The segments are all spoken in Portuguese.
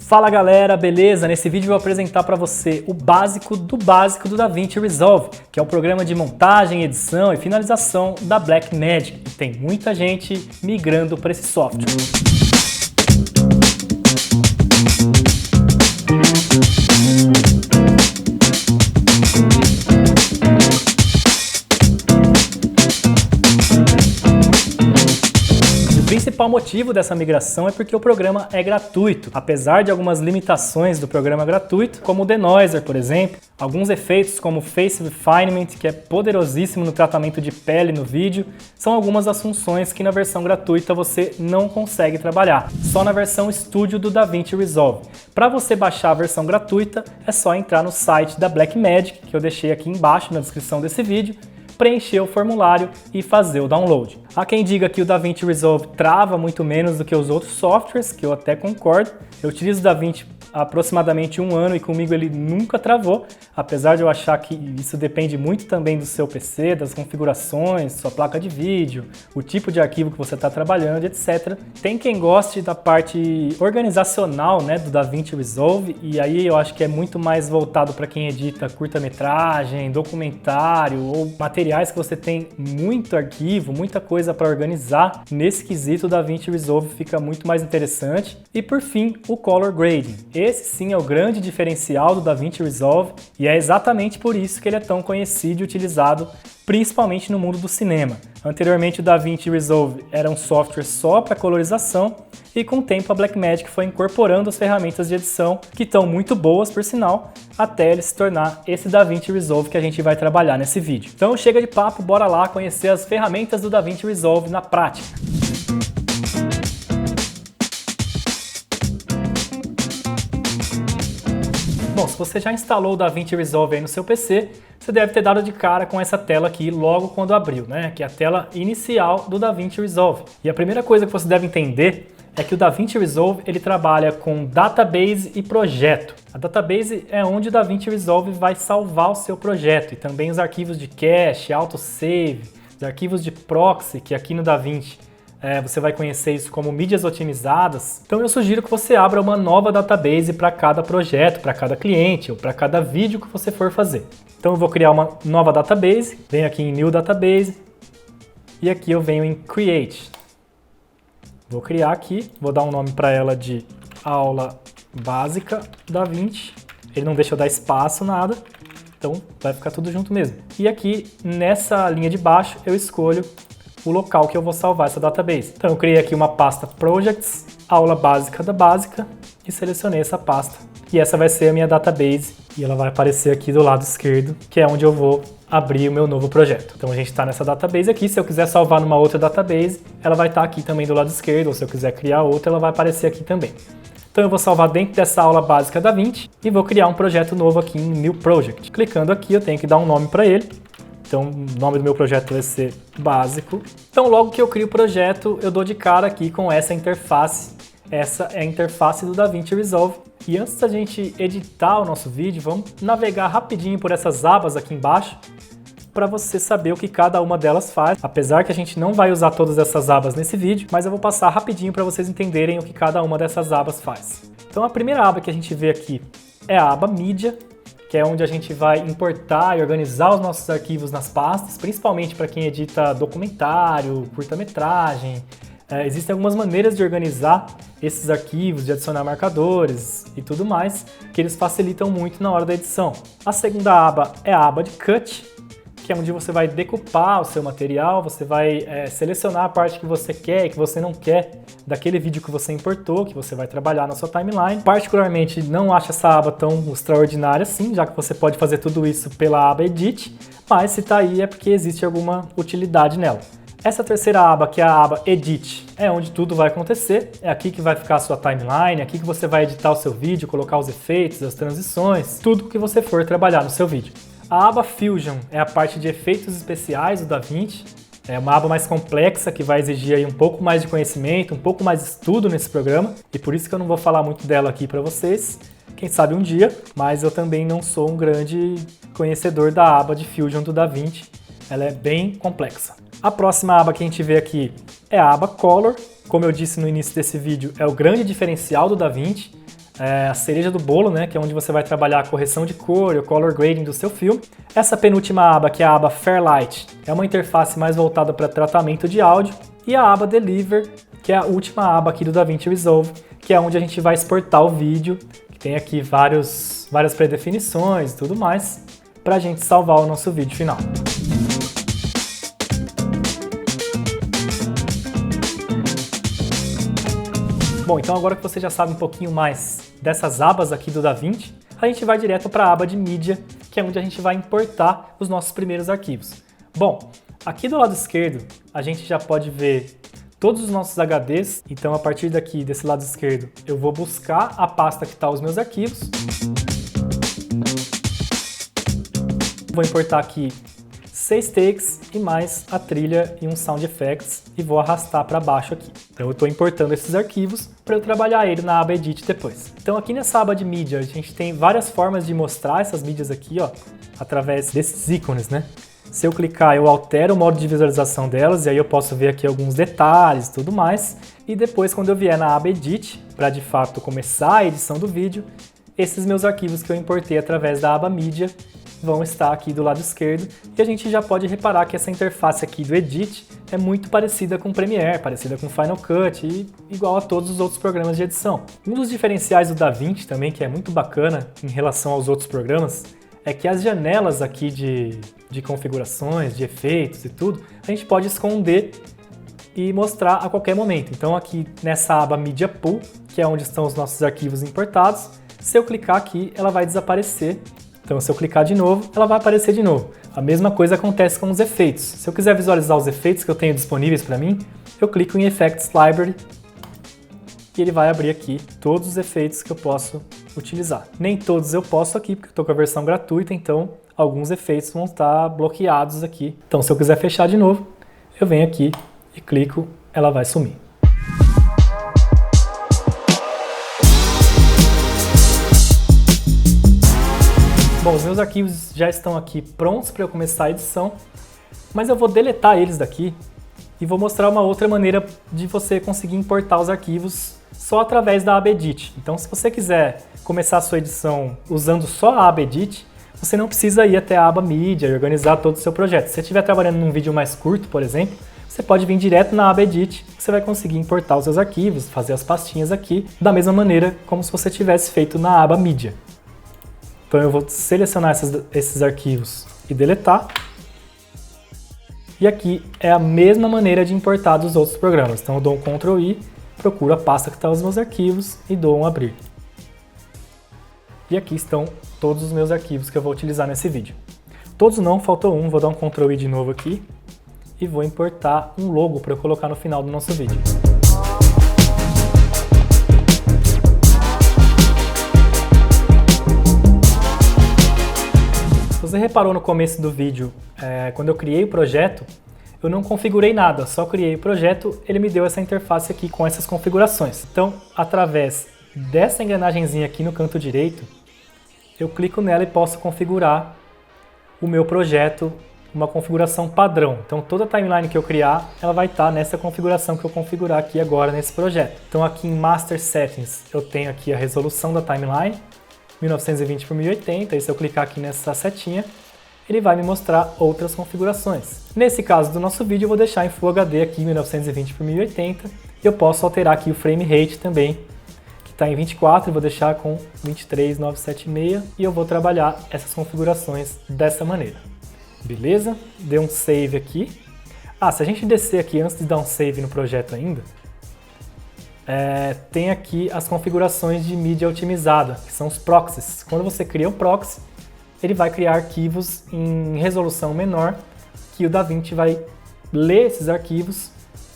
Fala galera, beleza? Nesse vídeo eu vou apresentar para você o básico do DaVinci Resolve, que é o programa de montagem, edição e finalização da Blackmagic. E tem muita gente migrando para esse software. O principal motivo dessa migração é porque o programa é gratuito. Apesar de algumas limitações do programa gratuito, como o Denoiser, por exemplo, alguns efeitos como Face Refinement, que é poderosíssimo no tratamento de pele no vídeo, são algumas das funções que na versão gratuita você não consegue trabalhar, só na versão Studio do DaVinci Resolve. Para você baixar a versão gratuita, é só entrar no site da Blackmagic, que eu deixei aqui embaixo na descrição desse vídeo, preencher o formulário e fazer o download. Há quem diga que o DaVinci Resolve trava muito menos do que os outros softwares, que eu até concordo. Eu utilizo o DaVinci há aproximadamente 1 ano e comigo ele nunca travou, apesar de eu achar que isso depende muito também do seu PC, das configurações, sua placa de vídeo, o tipo de arquivo que você está trabalhando, etc. Tem quem goste da parte organizacional, né, do DaVinci Resolve, e aí eu acho que é muito mais voltado para quem edita curta-metragem, documentário ou materiais que você tem muito arquivo, muita coisa para organizar. Nesse quesito, o DaVinci Resolve fica muito mais interessante. E por fim, o Color Grading. Esse sim é o grande diferencial do DaVinci Resolve e é exatamente por isso que ele é tão conhecido e utilizado principalmente no mundo do cinema. Anteriormente o DaVinci Resolve era um software só para colorização e com o tempo a Blackmagic foi incorporando as ferramentas de edição que estão muito boas por sinal, até ele se tornar esse DaVinci Resolve que a gente vai trabalhar nesse vídeo. Então chega de papo, bora lá conhecer as ferramentas do DaVinci Resolve na prática. Bom, se você já instalou o DaVinci Resolve aí no seu PC, você deve ter dado de cara com essa tela aqui logo quando abriu, né? Que é a tela inicial do DaVinci Resolve. E a primeira coisa que você deve entender é que o DaVinci Resolve ele trabalha com database e projeto. A database é onde o DaVinci Resolve vai salvar o seu projeto e também os arquivos de cache, autosave, os arquivos de proxy, que aqui no DaVinci você vai conhecer isso como mídias otimizadas. Então eu sugiro que você abra uma nova database para cada projeto, para cada cliente ou para cada vídeo que você for fazer. Então eu vou criar uma nova database, venho aqui em New Database e aqui eu venho em Create. Vou criar aqui, vou dar um nome para ela de Aula Básica DaVinci. Ele não deixa eu dar espaço, nada, então vai ficar tudo junto mesmo. E aqui nessa linha de baixo eu escolho o local que eu vou salvar essa database. Então eu criei aqui uma pasta Projects, Aula Básica da Básica e selecionei essa pasta. E essa vai ser a minha database e ela vai aparecer aqui do lado esquerdo, que é onde eu vou abrir o meu novo projeto. Então a gente está nessa database aqui, se eu quiser salvar numa outra database, ela vai estar aqui também do lado esquerdo, ou se eu quiser criar outra, ela vai aparecer aqui também. Então eu vou salvar dentro dessa aula básica DaVinci e vou criar um projeto novo aqui em New Project. Clicando aqui eu tenho que dar um nome para ele. Então o nome do meu projeto vai ser Básico. Então logo que eu crio o projeto, eu dou de cara aqui com essa interface. Essa é a interface do DaVinci Resolve. E antes da gente editar o nosso vídeo, vamos navegar rapidinho por essas abas aqui embaixo para você saber o que cada uma delas faz. Apesar que a gente não vai usar todas essas abas nesse vídeo, mas eu vou passar rapidinho para vocês entenderem o que cada uma dessas abas faz. Então a primeira aba que a gente vê aqui é a aba Mídia, que é onde a gente vai importar e organizar os nossos arquivos nas pastas, principalmente para quem edita documentário, curta-metragem. Existem algumas maneiras de organizar esses arquivos, de adicionar marcadores e tudo mais, que eles facilitam muito na hora da edição. A segunda aba é a aba de Cut, que é onde você vai decupar o seu material, você vai selecionar a parte que você quer e que você não quer daquele vídeo que você importou, que você vai trabalhar na sua timeline. Particularmente não acho essa aba tão extraordinária assim, já que você pode fazer tudo isso pela aba Edit, mas se tá aí é porque existe alguma utilidade nela. Essa terceira aba, que é a aba Edit, é onde tudo vai acontecer, é aqui que vai ficar a sua timeline, é aqui que você vai editar o seu vídeo, colocar os efeitos, as transições, tudo que você for trabalhar no seu vídeo. A aba Fusion é a parte de efeitos especiais do DaVinci, é uma aba mais complexa que vai exigir aí um pouco mais de conhecimento, um pouco mais de estudo nesse programa, e por isso que eu não vou falar muito dela aqui para vocês, quem sabe um dia, mas eu também não sou um grande conhecedor da aba de Fusion do DaVinci, ela é bem complexa. A próxima aba que a gente vê aqui é a aba Color, como eu disse no início desse vídeo, é o grande diferencial do DaVinci. a cereja do bolo, né, que é onde você vai trabalhar a correção de cor e o color grading do seu filme. Essa penúltima aba, que é a aba Fairlight, é uma interface mais voltada para tratamento de áudio. E a aba Deliver, que é a última aba aqui do DaVinci Resolve, que é onde a gente vai exportar o vídeo, que tem aqui várias predefinições e tudo mais, para a gente salvar o nosso vídeo final. Bom, então agora que você já sabe um pouquinho mais dessas abas aqui do DaVinci, a gente vai direto para a aba de mídia, que é onde a gente vai importar os nossos primeiros arquivos. Bom, aqui do lado esquerdo, a gente já pode ver todos os nossos HDs. Então, a partir daqui, desse lado esquerdo, eu vou buscar a pasta que está os meus arquivos. Vou importar aqui 6 takes e mais a trilha e um sound effects e vou arrastar para baixo aqui. Então eu estou importando esses arquivos para eu trabalhar ele na aba Edit depois. Então aqui nessa aba de mídia a gente tem várias formas de mostrar essas mídias aqui, ó, através desses ícones, né? Se eu clicar, eu altero o modo de visualização delas e aí eu posso ver aqui alguns detalhes e tudo mais. E depois, quando eu vier na aba Edit, para de fato começar a edição do vídeo, esses meus arquivos que eu importei através da aba Mídia vão estar aqui do lado esquerdo. E a gente já pode reparar que essa interface aqui do Edit é muito parecida com o Premiere, parecida com o Final Cut e igual a todos os outros programas de edição. Um dos diferenciais do DaVinci também, que é muito bacana em relação aos outros programas, é que as janelas aqui de configurações, de efeitos e tudo, a gente pode esconder e mostrar a qualquer momento. Então aqui nessa aba Media Pool, que é onde estão os nossos arquivos importados, se eu clicar aqui, ela vai desaparecer. Então se eu clicar de novo, ela vai aparecer de novo. A mesma coisa acontece com os efeitos. Se eu quiser visualizar os efeitos que eu tenho disponíveis para mim, eu clico em Effects Library e ele vai abrir aqui todos os efeitos que eu posso utilizar. Nem todos eu posso aqui, porque eu estou com a versão gratuita, então alguns efeitos vão estar bloqueados aqui. Então se eu quiser fechar de novo, eu venho aqui e clico, ela vai sumir. Bom, os meus arquivos já estão aqui prontos para eu começar a edição, mas eu vou deletar eles daqui e vou mostrar uma outra maneira de você conseguir importar os arquivos só através da aba Edit. Então, se você quiser começar a sua edição usando só a aba Edit, você não precisa ir até a aba Mídia e organizar todo o seu projeto. Se você estiver trabalhando num vídeo mais curto, por exemplo, você pode vir direto na aba Edit, você vai conseguir importar os seus arquivos, fazer as pastinhas aqui, da mesma maneira como se você tivesse feito na aba Mídia. Então eu vou selecionar esses arquivos e deletar. E aqui é a mesma maneira de importar dos outros programas. Então eu dou um Ctrl I, procuro a pasta que está os meus arquivos e dou um abrir. E aqui estão todos os meus arquivos que eu vou utilizar nesse vídeo. Todos não, faltou um, vou dar um Ctrl I de novo aqui e vou importar um logo para eu colocar no final do nosso vídeo. Você reparou no começo do vídeo, quando eu criei o projeto, eu não configurei nada, só criei o projeto, ele me deu essa interface aqui com essas configurações. Então, através dessa engrenagemzinha aqui no canto direito, eu clico nela e posso configurar o meu projeto, uma configuração padrão. Então, toda a timeline que eu criar, ela vai estar nessa configuração que eu configurar aqui agora nesse projeto. Então, aqui em Master Settings, eu tenho aqui a resolução da timeline, 1920 por 1080, e se eu clicar aqui nessa setinha, ele vai me mostrar outras configurações. Nesse caso do nosso vídeo, eu vou deixar em Full HD aqui, 1920 por 1080, e eu posso alterar aqui o frame rate também, que está em 24, eu vou deixar com 23.976, e eu vou trabalhar essas configurações dessa maneira. Beleza? Deu um save aqui. Se a gente descer aqui antes de dar um save no projeto ainda, tem aqui as configurações de mídia otimizada, que são os proxies. Quando você cria um proxy, ele vai criar arquivos em resolução menor, que o DaVinci vai ler esses arquivos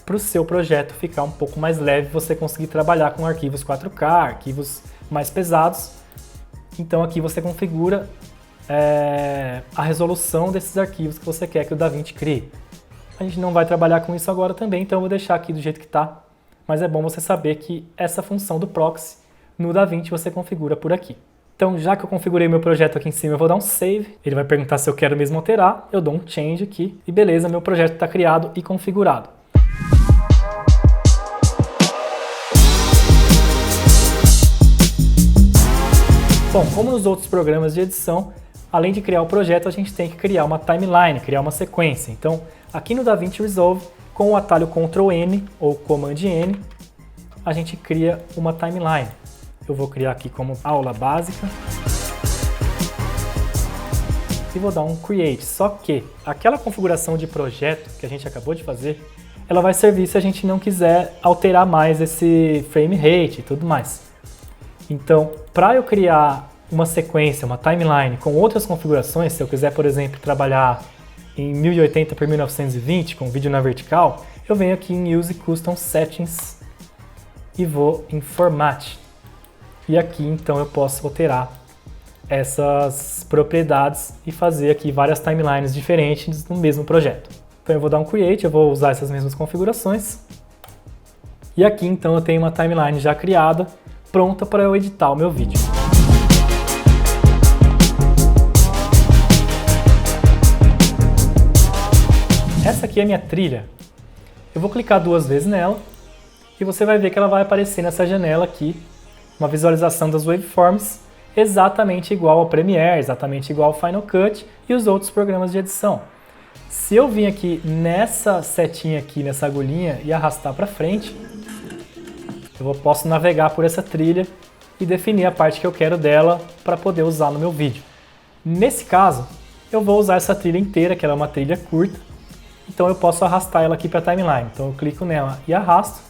para o seu projeto ficar um pouco mais leve, você conseguir trabalhar com arquivos 4K, arquivos mais pesados. Então aqui você configura a resolução desses arquivos que você quer que o DaVinci crie. A gente não vai trabalhar com isso agora também, então eu vou deixar aqui do jeito que está. Mas é bom você saber que essa função do proxy no DaVinci você configura por aqui. Então, já que eu configurei meu projeto aqui em cima, eu vou dar um save. Ele vai perguntar se eu quero mesmo alterar. Eu dou um change aqui e beleza, meu projeto está criado e configurado. Bom, como nos outros programas de edição, além de criar o projeto, a gente tem que criar uma timeline, criar uma sequência. Então, aqui no DaVinci Resolve, com o atalho Ctrl N ou Command N, a gente cria uma timeline. Eu vou criar aqui como aula básica e vou dar um Create. Só que aquela configuração de projeto que a gente acabou de fazer, ela vai servir se a gente não quiser alterar mais esse frame rate e tudo mais. Então, para eu criar uma sequência, uma timeline com outras configurações, se eu quiser, por exemplo, trabalhar em 1080 por 1920 com vídeo na vertical, eu venho aqui em Use Custom Settings e vou em Format. E aqui, então, eu posso alterar essas propriedades e fazer aqui várias timelines diferentes no mesmo projeto. Então eu vou dar um Create, eu vou usar essas mesmas configurações. E aqui, então, eu tenho uma timeline já criada, pronta para eu editar o meu vídeo. Essa aqui é a minha trilha. Eu vou clicar 2 vezes nela e você vai ver que ela vai aparecer nessa janela aqui, uma visualização das waveforms, exatamente igual ao Premiere, exatamente igual ao Final Cut e os outros programas de edição. Se eu vir aqui nessa setinha aqui, nessa agulhinha e arrastar para frente, eu posso navegar por essa trilha e definir a parte que eu quero dela para poder usar no meu vídeo. Nesse caso, eu vou usar essa trilha inteira, que ela é uma trilha curta, então eu posso arrastar ela aqui para a timeline. Então eu clico nela e arrasto,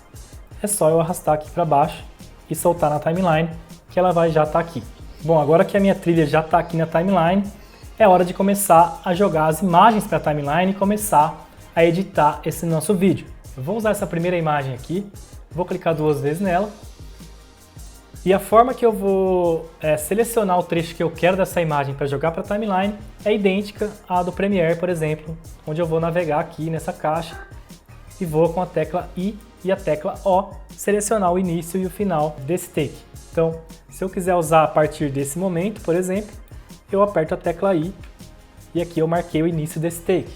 é só eu arrastar aqui para baixo e soltar na timeline, que ela vai já estar aqui. Bom, agora que a minha trilha já está aqui na timeline, é hora de começar a jogar as imagens para a timeline e começar a editar esse nosso vídeo. Eu vou usar essa primeira imagem aqui, vou clicar 2 vezes nela, e a forma que eu vou selecionar o trecho que eu quero dessa imagem para jogar para a timeline é idêntica à do Premiere, por exemplo, onde eu vou navegar aqui nessa caixa e vou com a tecla I e a tecla O selecionar o início e o final desse take. Então, se eu quiser usar a partir desse momento, por exemplo, eu aperto a tecla I e aqui eu marquei o início desse take.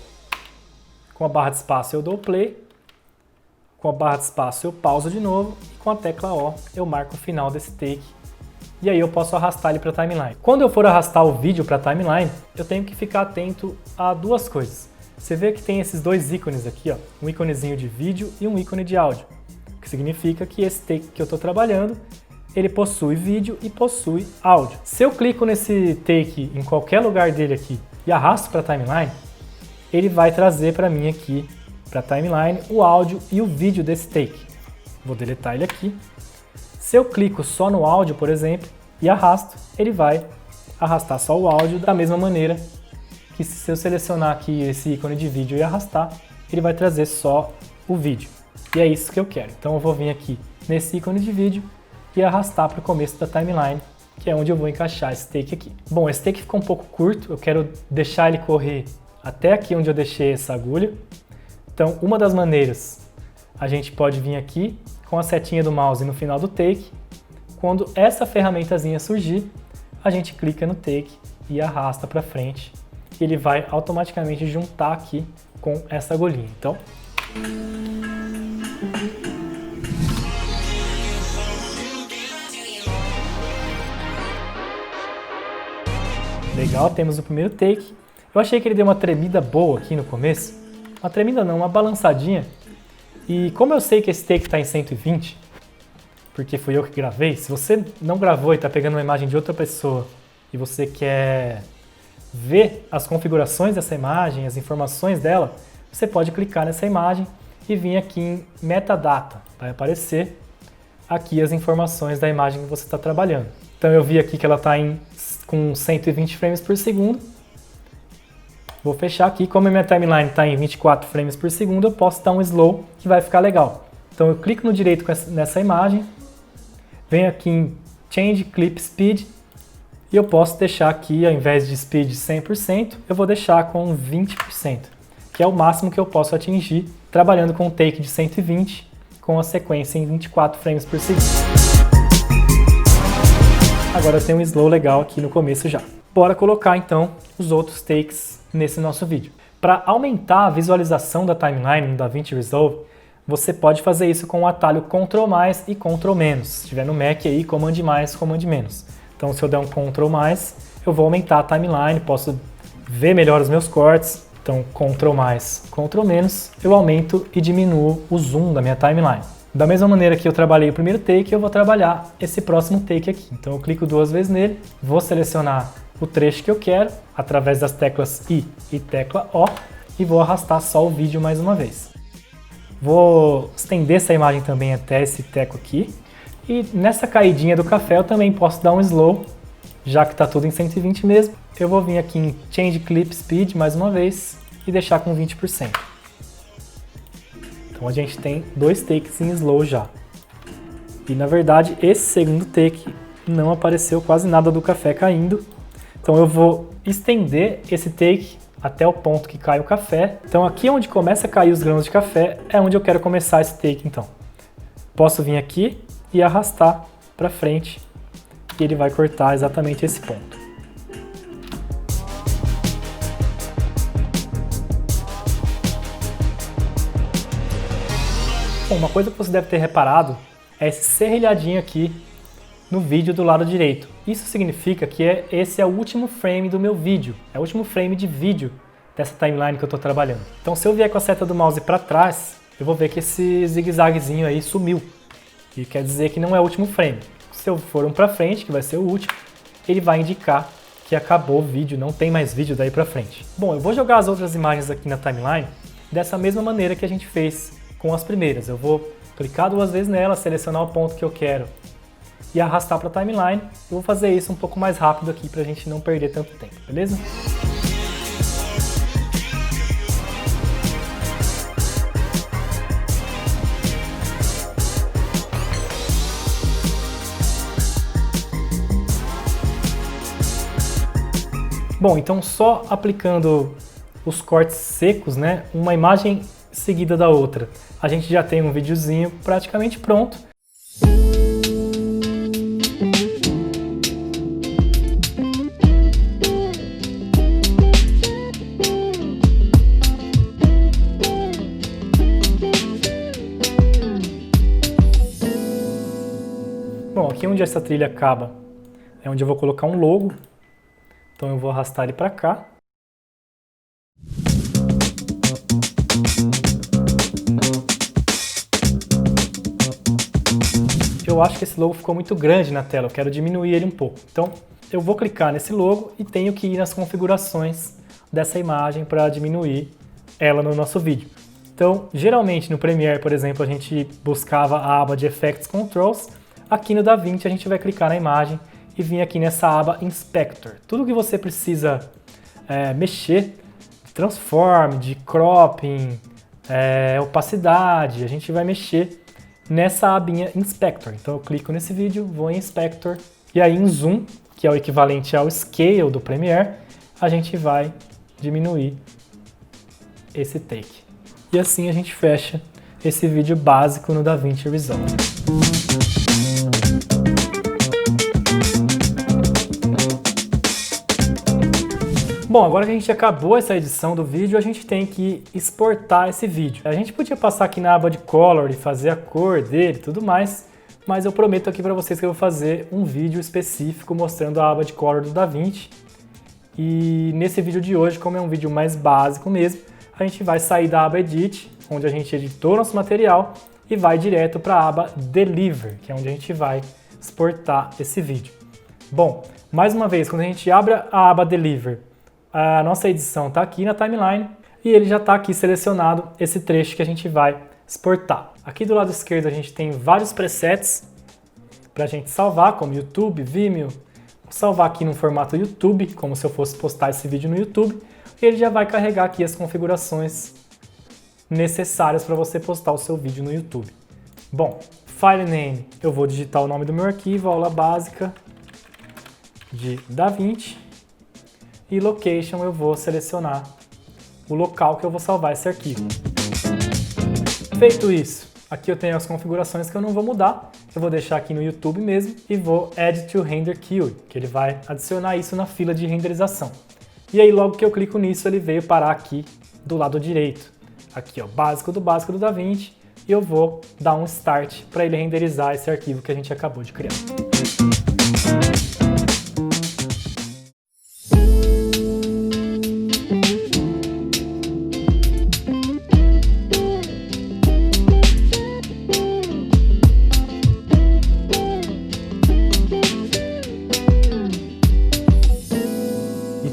Com a barra de espaço eu dou play, com a barra de espaço eu pauso de novo e com a tecla O eu marco o final desse take. E aí eu posso arrastar ele para a timeline. Quando eu for arrastar o vídeo para a timeline, eu tenho que ficar atento a 2 coisas. Você vê que tem esses 2 ícones aqui, ó, um íconezinho de vídeo e um ícone de áudio, o que significa que esse take que eu estou trabalhando, ele possui vídeo e possui áudio. Se eu clico nesse take em qualquer lugar dele aqui e arrasto para a timeline, ele vai trazer para mim aqui, para a timeline, o áudio e o vídeo desse take. Vou deletar ele aqui. Se eu clico só no áudio, por exemplo, e arrasto, ele vai arrastar só o áudio da mesma maneira que se eu selecionar aqui esse ícone de vídeo e arrastar, ele vai trazer só o vídeo. E é isso que eu quero. Então eu vou vir aqui nesse ícone de vídeo e arrastar para o começo da timeline, que é onde eu vou encaixar esse take aqui. Bom, esse take ficou um pouco curto, eu quero deixar ele correr até aqui onde eu deixei essa agulha. Então, uma das maneiras, a gente pode vir aqui com a setinha do mouse no final do take. Quando essa ferramentazinha surgir, a gente clica no take e arrasta para frente. E ele vai automaticamente juntar aqui com essa agulhinha. Então, legal, temos o primeiro take. Eu achei que ele deu uma tremida boa aqui no começo. Uma tremida não, uma balançadinha. E como eu sei que esse take está em 120, porque fui eu que gravei, se você não gravou e está pegando uma imagem de outra pessoa e você quer ver as configurações dessa imagem, as informações dela, você pode clicar nessa imagem e vir aqui em Metadata. Vai aparecer aqui as informações da imagem que você está trabalhando. Então eu vi aqui que ela está com 120 frames por segundo. Vou fechar aqui, como a minha timeline está em 24 frames por segundo, eu posso dar um slow que vai ficar legal. Então eu clico no direito nessa imagem, venho aqui em Change Clip Speed e eu posso deixar aqui, ao invés de speed 100%, eu vou deixar com 20%, que é o máximo que eu posso atingir trabalhando com um take de 120 com a sequência em 24 frames por segundo. Agora eu tenho um slow legal aqui no começo já. Bora colocar então os outros takes nesse nosso vídeo. Para aumentar a visualização da timeline no DaVinci Resolve, você pode fazer isso com o atalho Ctrl+, e Ctrl-. Se estiver no Mac aí, Command+, Command-. Então se eu der um Ctrl+, eu vou aumentar a timeline, posso ver melhor os meus cortes. Então Ctrl+, Ctrl-, eu aumento e diminuo o zoom da minha timeline. Da mesma maneira que eu trabalhei o primeiro take, eu vou trabalhar esse próximo take aqui. Então eu clico 2 vezes nele, vou selecionar o trecho que eu quero, através das teclas I e tecla O, e vou arrastar só o vídeo mais uma vez. Vou estender essa imagem também até esse teco aqui, e nessa caidinha do café eu também posso dar um slow, já que está tudo em 120 mesmo. Eu vou vir aqui em Change Clip Speed mais uma vez e deixar com 20%. Então a gente tem 2 takes em slow já. E na verdade esse segundo take não apareceu quase nada do café caindo. Então eu vou estender esse take até o ponto que cai o café. Então aqui onde começa a cair os grãos de café é onde eu quero começar esse take então. Posso vir aqui e arrastar para frente e ele vai cortar exatamente esse ponto. Bom, uma coisa que você deve ter reparado é esse serrilhadinho aqui no vídeo do lado direito. Isso significa que esse é o último frame do meu vídeo, é o último frame de vídeo dessa timeline que eu estou trabalhando. Então se eu vier com a seta do mouse para trás, eu vou ver que esse zigue-zaguezinho aí sumiu. E quer dizer que não é o último frame. Se eu for um para frente, que vai ser o último, ele vai indicar que acabou o vídeo, não tem mais vídeo daí para frente. Bom, eu vou jogar as outras imagens aqui na timeline dessa mesma maneira que a gente fez com as primeiras. Eu vou clicar 2 vezes nela, selecionar o ponto que eu quero e arrastar para a timeline. Eu vou fazer isso um pouco mais rápido aqui para a gente não perder tanto tempo, beleza? Bom, então só aplicando os cortes secos, né, uma imagem seguida da outra, a gente já tem um videozinho praticamente pronto. Bom, aqui onde essa trilha acaba é onde eu vou colocar um logo, então eu vou arrastar ele para cá. Eu acho que esse logo ficou muito grande na tela, eu quero diminuir ele um pouco. Então eu vou clicar nesse logo e tenho que ir nas configurações dessa imagem para diminuir ela no nosso vídeo. Então geralmente no Premiere, por exemplo, a gente buscava a aba de Effects Controls. Aqui no DaVinci a gente vai clicar na imagem e vir aqui nessa aba Inspector. Tudo que você precisa mexer, de transform, de cropping, opacidade, a gente vai mexer nessa abinha Inspector. Então eu clico nesse vídeo, vou em Inspector e aí em Zoom, que é o equivalente ao Scale do Premiere, a gente vai diminuir esse take. E assim a gente fecha esse vídeo básico no DaVinci Resolve. Bom, agora que a gente acabou essa edição do vídeo, a gente tem que exportar esse vídeo. A gente podia passar aqui na aba de Color e fazer a cor dele e tudo mais, mas eu prometo aqui para vocês que eu vou fazer um vídeo específico mostrando a aba de Color do DaVinci. E nesse vídeo de hoje, como é um vídeo mais básico mesmo, a gente vai sair da aba Edit, onde a gente editou nosso material, e vai direto para a aba Deliver, que é onde a gente vai exportar esse vídeo. Bom, mais uma vez, quando a gente abre a aba Deliver, a nossa edição está aqui na timeline e ele já está aqui selecionado esse trecho que a gente vai exportar. Aqui do lado esquerdo a gente tem vários presets para a gente salvar, como YouTube, Vimeo. Vou salvar aqui no formato YouTube, como se eu fosse postar esse vídeo no YouTube. E ele já vai carregar aqui as configurações necessárias para você postar o seu vídeo no YouTube. Bom, File Name, eu vou digitar o nome do meu arquivo, aula básica de DaVinci. E Location eu vou selecionar o local que eu vou salvar esse arquivo. Feito isso, aqui eu tenho as configurações que eu não vou mudar. Eu vou deixar aqui no YouTube mesmo e vou Add to Render Queue, que ele vai adicionar isso na fila de renderização. E aí logo que eu clico nisso, ele veio parar aqui do lado direito. Aqui ó, básico do DaVinci, e eu vou dar um Start para ele renderizar esse arquivo que a gente acabou de criar.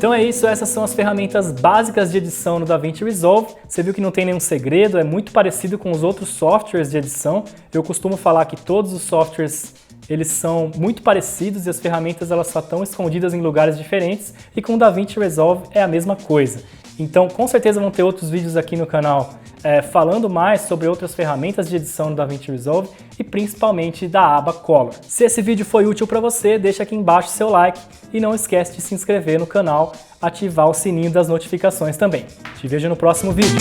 Então é isso, essas são as ferramentas básicas de edição no DaVinci Resolve. Você viu que não tem nenhum segredo, é muito parecido com os outros softwares de edição. Eu costumo falar que todos os softwares eles são muito parecidos e as ferramentas elas só estão escondidas em lugares diferentes, e com o DaVinci Resolve é a mesma coisa. Então com certeza vão ter outros vídeos aqui no canal falando mais sobre outras ferramentas de edição no DaVinci Resolve e principalmente da aba Color. Se esse vídeo foi útil para você, deixa aqui embaixo seu like e não esquece de se inscrever no canal, ativar o sininho das notificações também. Te vejo no próximo vídeo.